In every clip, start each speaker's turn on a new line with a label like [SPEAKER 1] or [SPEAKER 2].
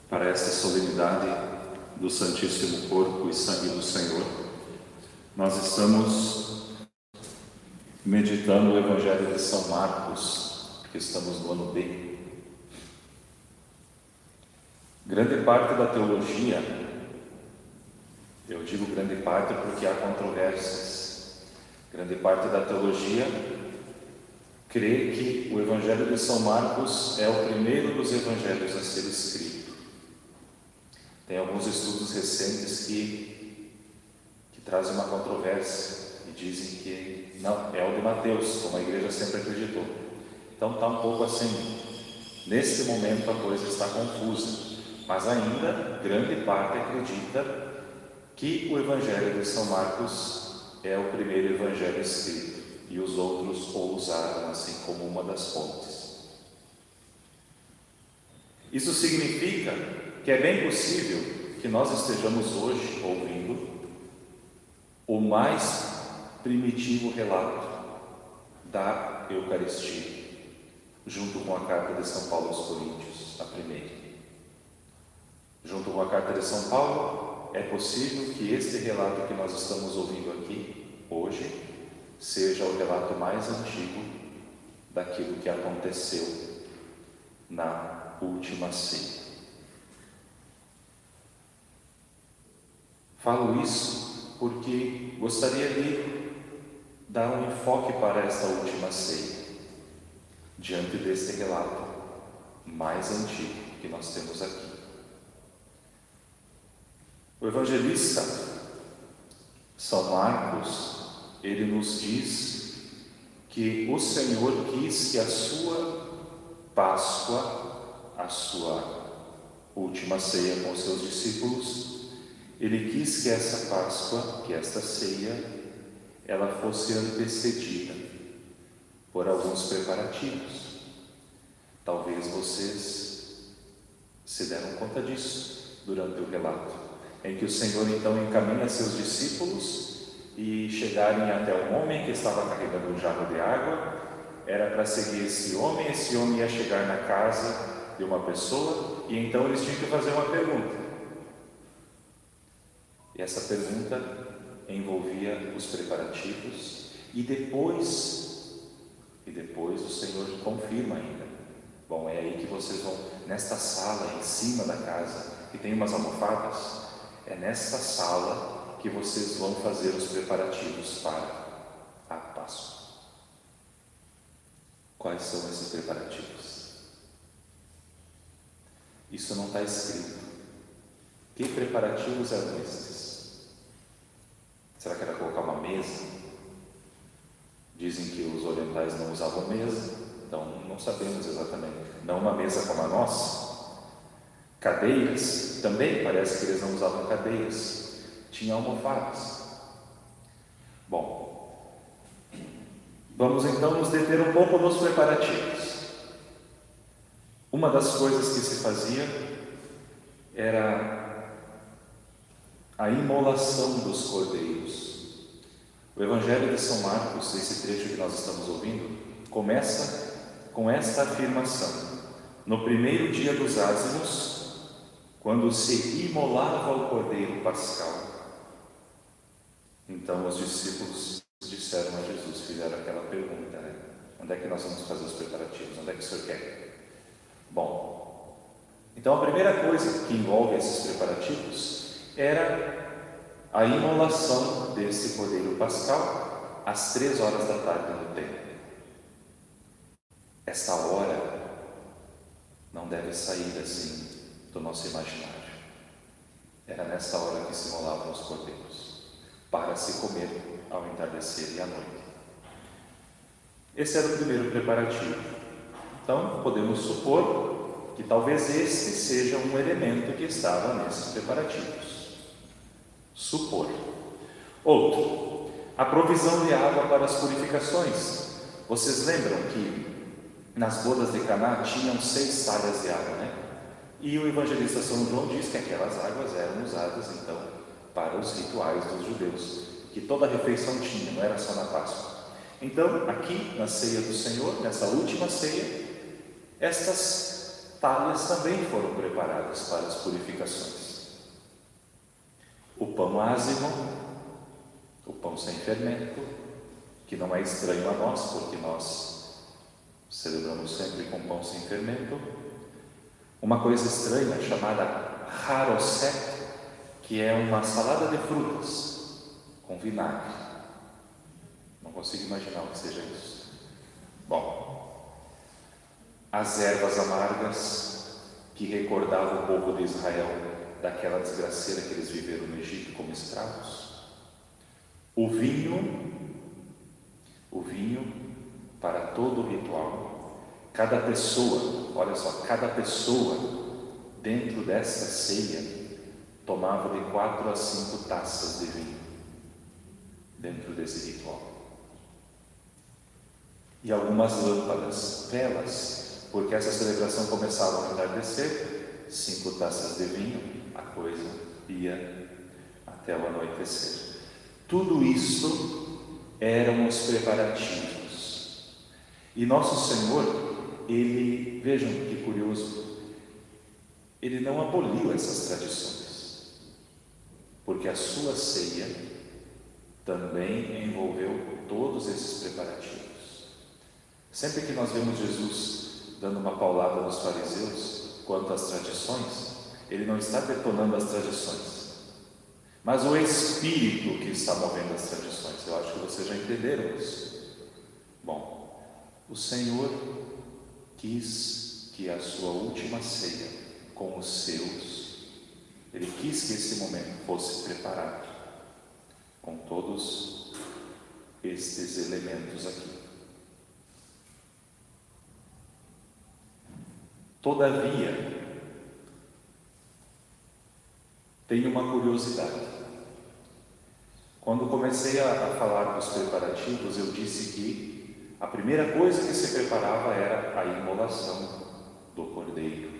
[SPEAKER 1] para esta solenidade do Santíssimo Corpo e Sangue do Senhor, nós estamos meditando o Evangelho de São Marcos, que estamos no ano B. Grande parte da teologia, eu digo grande parte porque há controvérsias, grande parte da teologia crê que o Evangelho de São Marcos é o primeiro dos evangelhos a ser escrito. Tem alguns estudos recentes que trazem uma controvérsia e dizem que não, é o de Mateus, como a igreja sempre acreditou. Então está um pouco assim, nesse momento a coisa está confusa, mas ainda grande parte acredita que o Evangelho de São Marcos é o primeiro evangelho escrito e os outros o usaram assim como uma das fontes. Isso significa que é bem possível que nós estejamos hoje ouvindo o mais primitivo relato da Eucaristia, junto com a carta de São Paulo aos Coríntios, a primeira. Junto com a carta de São Paulo, é possível que este relato que nós estamos ouvindo aqui, hoje, seja o relato mais antigo daquilo que aconteceu na última ceia. Falo isso porque gostaria de dar um enfoque para esta última ceia, diante deste relato mais antigo que nós temos aqui. O evangelista São Marcos, ele nos diz que o Senhor quis que a sua Páscoa, a sua última ceia com seus discípulos, ele quis que essa Páscoa, que esta ceia, ela fosse antecedida por alguns preparativos. Talvez vocês se deram conta disso durante o relato, em que o Senhor então encaminha seus discípulos e chegarem até um homem que estava carregando um jarro de água. Era para seguir esse homem ia chegar na casa de uma pessoa e então eles tinham que fazer uma pergunta. E essa pergunta envolvia os preparativos e depois o Senhor confirma ainda. Bom, é aí que vocês vão, nesta sala em cima da casa, que tem umas almofadas, é nesta sala que vocês vão fazer os preparativos para a Páscoa. Quais são esses preparativos? Isso não está escrito. Que preparativos eram estes? Será que era colocar uma mesa? Dizem que os orientais não usavam mesa, então não sabemos exatamente. Não uma mesa como a nossa. Cadeiras, também parece que eles não usavam cadeiras. Tinha almofadas. Bom, vamos então nos deter um pouco nos preparativos. Uma das coisas que se fazia era a imolação dos cordeiros. O Evangelho de São Marcos, esse trecho que nós estamos ouvindo, começa com esta afirmação: no primeiro dia dos ázimos, quando se imolava o cordeiro pascal. Então os discípulos disseram a Jesus, fizeram aquela pergunta, né? Onde é que nós vamos fazer os preparativos? Onde é que o Senhor quer? Bom, então a primeira coisa que envolve esses preparativos era a imolação desse cordeiro pascal às 3 horas da tarde no templo. Esta hora não deve sair assim do nosso imaginário. Era nessa hora que se imolavam os cordeiros, para se comer ao entardecer e à noite. Esse era o primeiro preparativo. Então, podemos supor que talvez este seja um elemento que estava nesses preparativos. Supor. Outro, a provisão de água para as purificações. Vocês lembram que nas bodas de Caná tinham 6 talhas de água, né? E o evangelista São João diz que aquelas águas eram usadas então para os rituais dos judeus, que toda a refeição tinha, não era só na Páscoa. Então, aqui na ceia do Senhor, nessa última ceia, estas talhas também foram preparadas para as purificações. O pão ázimo, o pão sem fermento, que não é estranho a nós, porque nós celebramos sempre com pão sem fermento. Uma coisa estranha chamada harosset, que é uma salada de frutas com vinagre. Não consigo imaginar o que seja isso. Bom, as ervas amargas que recordavam o povo de Israel daquela desgraceira que eles viveram no Egito como escravos. O vinho para todo o ritual. Cada pessoa, olha só, cada pessoa dentro dessa ceia tomava de 4 a 5 taças de vinho dentro desse ritual. E algumas lâmpadas, velas, porque essa celebração começava ao entardecer, 5 taças de vinho, a coisa ia até o anoitecer. Tudo isso eram os preparativos. E nosso Senhor, Ele, vejam que curioso, Ele não aboliu essas tradições, porque a sua ceia também envolveu todos esses preparativos. Sempre que nós vemos Jesus dando uma paulada nos fariseus quanto às tradições, Ele não está detonando as tradições, mas o Espírito que está movendo as tradições. Eu acho que vocês já entenderam isso. Bom, o Senhor quis que a sua última ceia com os seus, Ele quis que esse momento fosse preparado com todos estes elementos aqui. Todavia, tenho uma curiosidade. Quando comecei a falar dos preparativos, eu disse que a primeira coisa que se preparava era a imolação do cordeiro,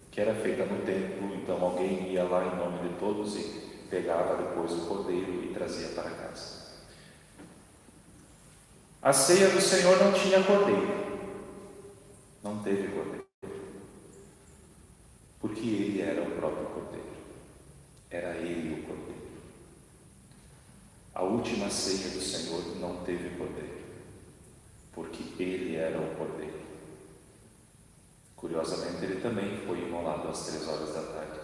[SPEAKER 1] que era feita no templo. Então alguém ia lá em nome de todos e pegava depois o cordeiro e trazia para casa. A ceia do Senhor não tinha cordeiro, não teve cordeiro, porque Ele era o próprio cordeiro, era Ele o cordeiro. A última ceia do Senhor não teve cordeiro, porque Ele era o cordeiro. Curiosamente, Ele também foi imolado às 3 horas da tarde.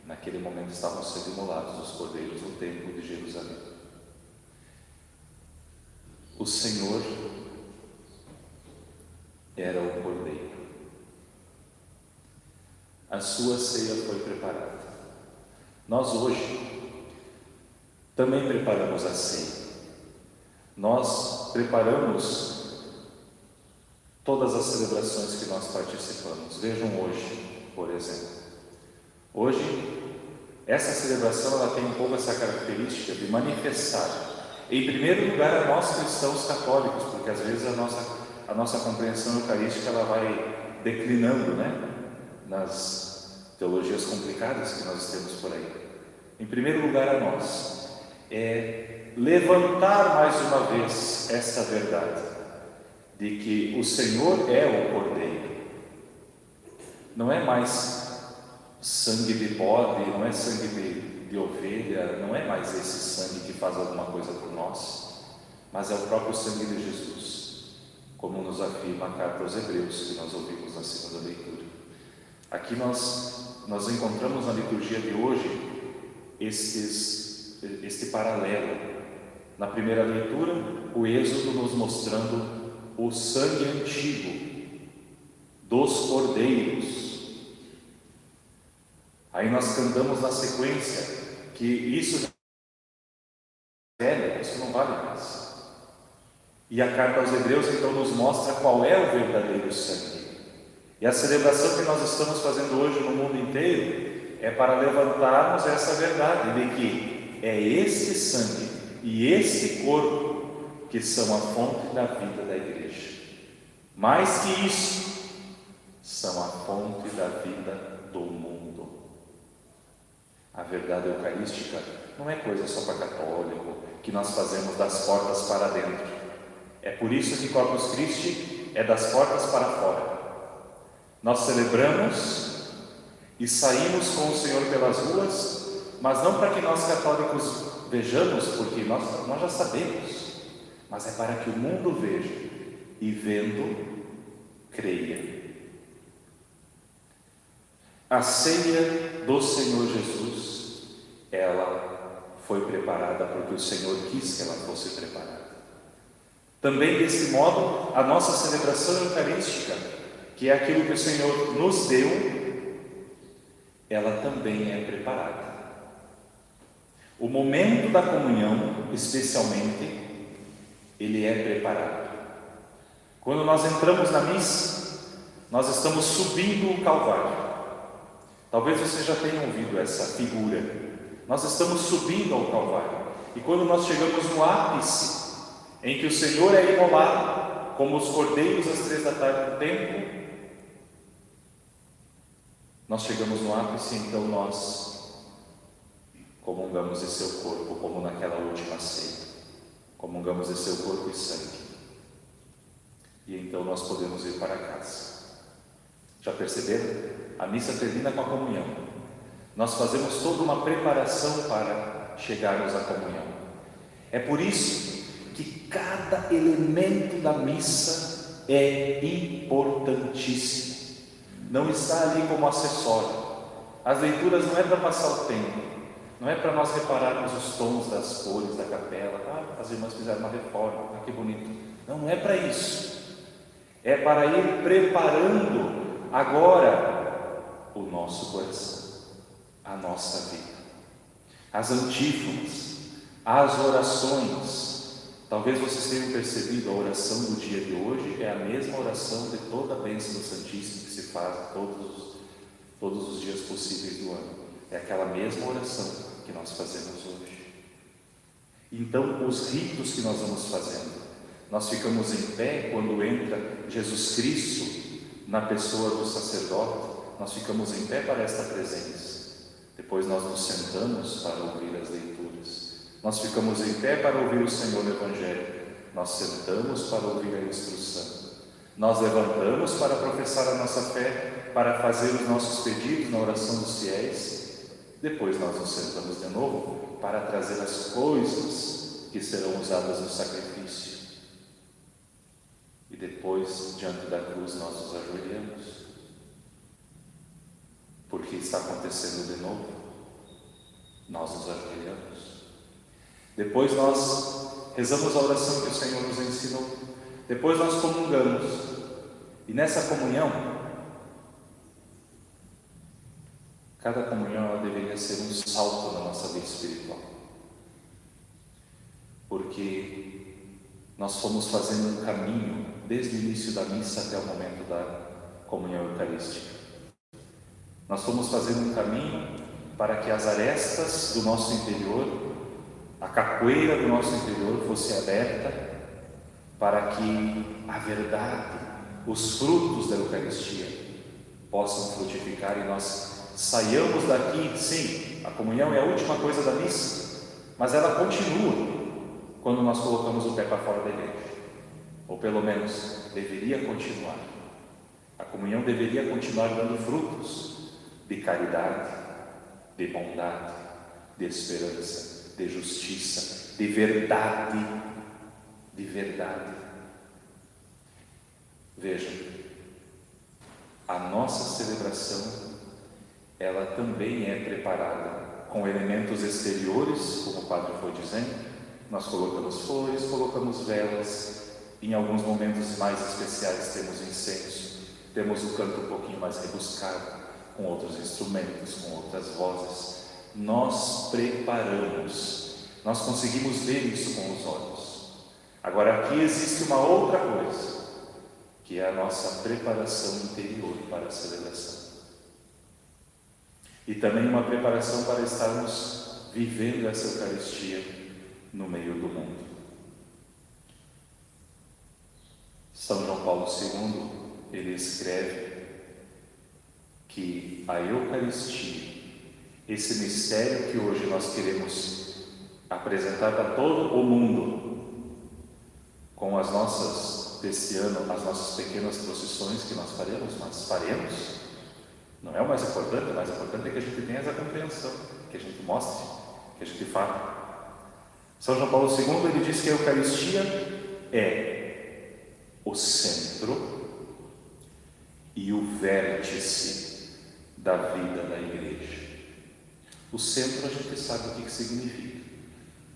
[SPEAKER 1] Naquele momento estavam sendo imolados os cordeiros no templo de Jerusalém. O Senhor era o cordeiro. A sua ceia foi preparada. Nós hoje também preparamos a ceia. Nós preparamos todas as celebrações que nós participamos. Vejam hoje, por exemplo. Hoje, essa celebração ela tem um pouco essa característica de manifestar, em primeiro lugar, a nós cristãos católicos, porque às vezes a nossa compreensão eucarística ela vai declinando, né? Nas teologias complicadas que nós temos por aí. Em primeiro lugar, a nós é levantar mais uma vez esta verdade de que o Senhor é o Cordeiro. Não é mais sangue de bode, não é sangue de ovelha, não é mais esse sangue que faz alguma coisa por nós, mas é o próprio sangue de Jesus, como nos afirma a carta aos Hebreus, que nós ouvimos na segunda leitura. Aqui nós encontramos na liturgia de hoje este paralelo. Na primeira leitura, o Êxodo nos mostrando o sangue antigo dos cordeiros. Aí nós cantamos na sequência que isso não vale mais. E a carta aos Hebreus então nos mostra qual é o verdadeiro sangue. E a celebração que nós estamos fazendo hoje no mundo inteiro é para levantarmos essa verdade de que é este sangue e este corpo que são a fonte da vida da igreja. Mais que isso, são a fonte da vida do mundo. A verdade eucarística não é coisa só para católico, que nós fazemos das portas para dentro. É por isso que Corpus Christi é das portas para fora. Nós celebramos e saímos com o Senhor pelas ruas, mas não para que nós católicos vejamos, porque nós já sabemos, mas é para que o mundo veja e, vendo, creia. A ceia do Senhor Jesus, ela foi preparada porque o Senhor quis que ela fosse preparada. Também, desse modo, a nossa celebração eucarística, que é aquilo que o Senhor nos deu, ela também é preparada. O momento da comunhão, especialmente, ele é preparado. Quando nós entramos na missa, nós estamos subindo o Calvário. Talvez você já tenha ouvido essa figura. Nós estamos subindo ao Calvário. E quando nós chegamos no ápice, em que o Senhor é imolado, como os cordeiros às 3 da tarde do templo, nós chegamos no ápice, então nós comungamos de seu corpo, como naquela última ceia. Comungamos de seu corpo e sangue. E então nós podemos ir para casa. Já perceberam? A missa termina com a comunhão. Nós fazemos toda uma preparação para chegarmos à comunhão. É por isso que cada elemento da missa é importantíssimo. Não está ali como acessório. As leituras não é para passar o tempo, não é para nós repararmos os tons das cores da capela. As irmãs fizeram uma reforma, que bonito. Não é para isso. É para ir preparando agora o nosso coração, a nossa vida, as antífonas, as orações. Talvez vocês tenham percebido, a oração do dia de hoje é a mesma oração de toda a bênção do Santíssimo que se faz todos os dias possíveis do ano. É aquela mesma oração que nós fazemos hoje. Então, os ritos que nós vamos fazendo, nós ficamos em pé quando entra Jesus Cristo na pessoa do sacerdote. Nós ficamos em pé para esta presença. Depois nós nos sentamos para ouvir as leituras. Nós ficamos em pé para ouvir o Senhor no Evangelho. Nós sentamos para ouvir a instrução. Nós levantamos para professar a nossa fé, para fazer os nossos pedidos na oração dos fiéis. Depois nós nos sentamos de novo para trazer as coisas que serão usadas no sacrifício. E depois, diante da cruz, nós nos ajoelhamos. Porque está acontecendo de novo. Nós nos ajoelhamos. Depois nós rezamos a oração que o Senhor nos ensinou. Depois nós comungamos. E nessa comunhão, cada comunhão ela deveria ser um salto na nossa vida espiritual. Porque nós fomos fazendo um caminho desde o início da missa até o momento da comunhão eucarística. Nós fomos fazendo um caminho para que as arestas do nosso interior, a capoeira do nosso interior fosse aberta, para que a verdade, os frutos da Eucaristia possam frutificar e nós saiamos daqui. Sim, a comunhão é a última coisa da missa, mas ela continua quando nós colocamos o pé para fora da igreja, ou pelo menos deveria continuar. A comunhão deveria continuar dando frutos de caridade, de bondade, de esperança, de justiça, de verdade, de verdade. Vejam, a nossa celebração, ela também é preparada com elementos exteriores, como o padre foi dizendo. Nós colocamos flores, colocamos velas, em alguns momentos mais especiais temos incenso, temos o canto um pouquinho mais rebuscado, com outros instrumentos, com outras vozes. Nós preparamos, nós conseguimos ver isso com os olhos. Agora aqui existe uma outra coisa, que é a nossa preparação interior para a celebração. E também uma preparação para estarmos vivendo essa Eucaristia no meio do mundo. São João Paulo II, ele escreve que a Eucaristia, esse mistério que hoje nós queremos apresentar para todo o mundo, com as nossas desse ano as nossas pequenas procissões que nós faremos, mas faremos. Não é o mais importante é que a gente tenha essa compreensão, que a gente mostre, que a gente fale. São João Paulo II, ele diz que a Eucaristia é o centro e o vértice da vida da Igreja. O centro a gente sabe o que significa.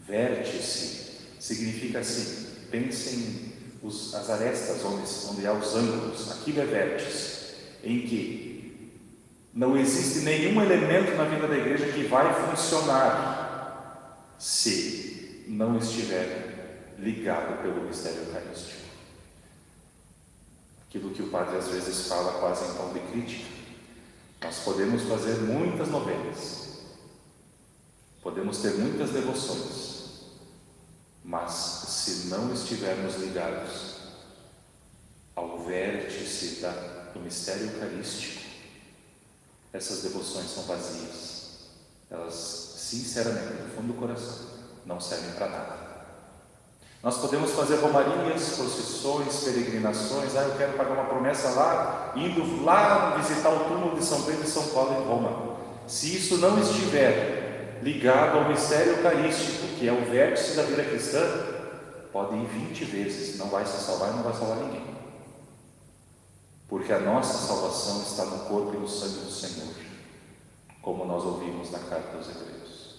[SPEAKER 1] Vértice significa assim, pensem as arestas onde há os ângulos, aquilo é vértice, em que não existe nenhum elemento na vida da Igreja que vai funcionar se não estiver ligado pelo mistério eucarístico. Aquilo que o padre às vezes fala quase em tom de crítica. Nós podemos fazer muitas novenas, podemos ter muitas devoções, mas se não estivermos ligados ao vértice do mistério eucarístico, essas devoções são vazias. Elas, sinceramente, no fundo do coração, não servem para nada. Nós podemos fazer romarias, procissões, peregrinações. Eu quero pagar uma promessa lá, indo lá visitar o túmulo de São Pedro e São Paulo em Roma. Se isso não estiver ligado ao mistério eucarístico, que é o vértice da vida cristã, pode ir 20 vezes, não vai se salvar e não vai salvar ninguém. Porque a nossa salvação está no corpo e no sangue do Senhor, como nós ouvimos na carta aos Hebreus,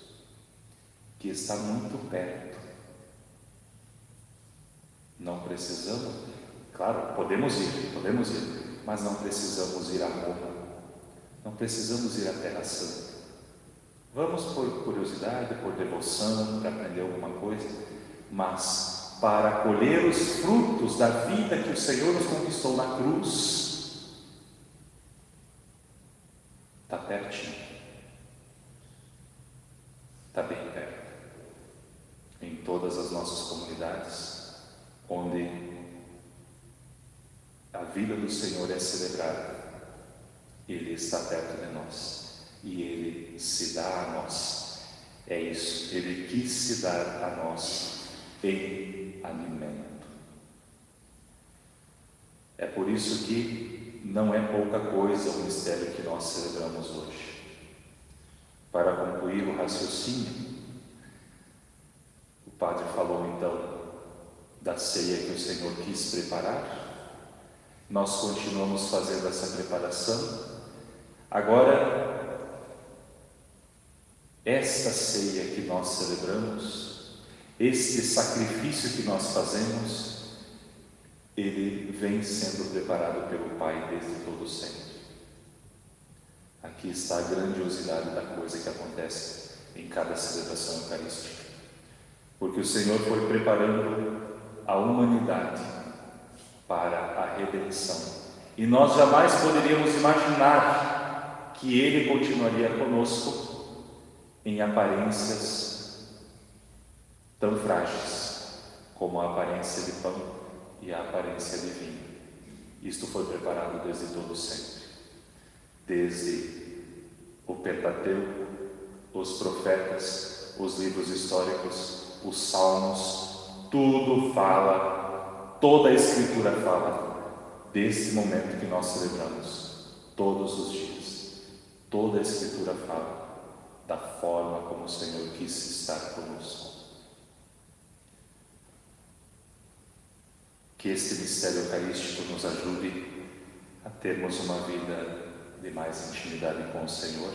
[SPEAKER 1] que está muito perto. Não precisamos, claro, podemos ir, mas não precisamos ir a Roma, não precisamos ir à Terra Santa. Vamos por curiosidade, por devoção, para aprender alguma coisa, mas para colher os frutos da vida que o Senhor nos conquistou na cruz, está pertinho, está bem perto, em todas as nossas comunidades, onde a vida do Senhor é celebrada, Ele está perto de nós e Ele se dá a nós. É isso, Ele quis se dar a nós em alimento. É por isso que não é pouca coisa o mistério que nós celebramos hoje. Para concluir o raciocínio, o padre falou então da ceia que o Senhor quis preparar. Nós continuamos fazendo essa preparação. Agora, esta ceia que nós celebramos, este sacrifício que nós fazemos, ele vem sendo preparado pelo Pai desde todo sempre. Aqui está a grandiosidade da coisa que acontece em cada celebração eucarística, porque o Senhor foi preparando a humanidade para a redenção, e nós jamais poderíamos imaginar que Ele continuaria conosco em aparências tão frágeis como a aparência de pão e a aparência de vinho. Isto foi preparado desde todo sempre, desde o Pentateuco, os profetas, os livros históricos, os salmos. Tudo fala, toda a Escritura fala desse momento que nós celebramos todos os dias. Toda a Escritura fala da forma como o Senhor quis estar conosco. Que este mistério eucarístico nos ajude a termos uma vida de mais intimidade com o Senhor,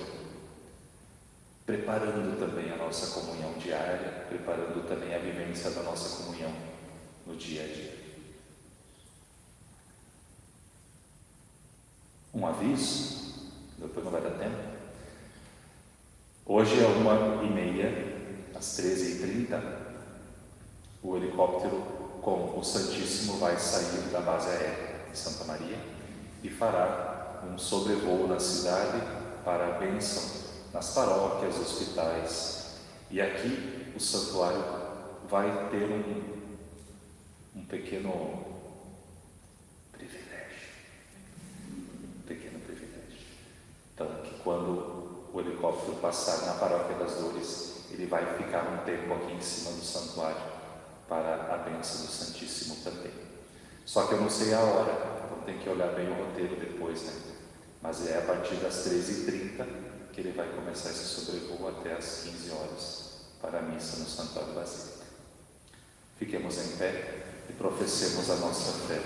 [SPEAKER 1] preparando também a nossa comunhão diária, preparando também a vivência da nossa comunhão no dia a dia. Um aviso, depois não vai dar tempo. Hoje é 1h30, às 13h30, o helicóptero com o Santíssimo vai sair da base aérea de Santa Maria e fará um sobrevoo na cidade para a bênção nas paróquias, hospitais. E aqui o santuário vai ter um pequeno privilégio. Então, que quando o helicóptero passar na Paróquia das Dores, ele vai ficar um tempo aqui em cima do santuário para a bênção do Santíssimo também. Só que eu não sei a hora, então tem que olhar bem o roteiro depois, né? Mas é a partir das 13h30 que ele vai começar esse sobrevoo até às 15 horas para a missa no Santuário Basílica. Fiquemos em pé e professemos a nossa fé.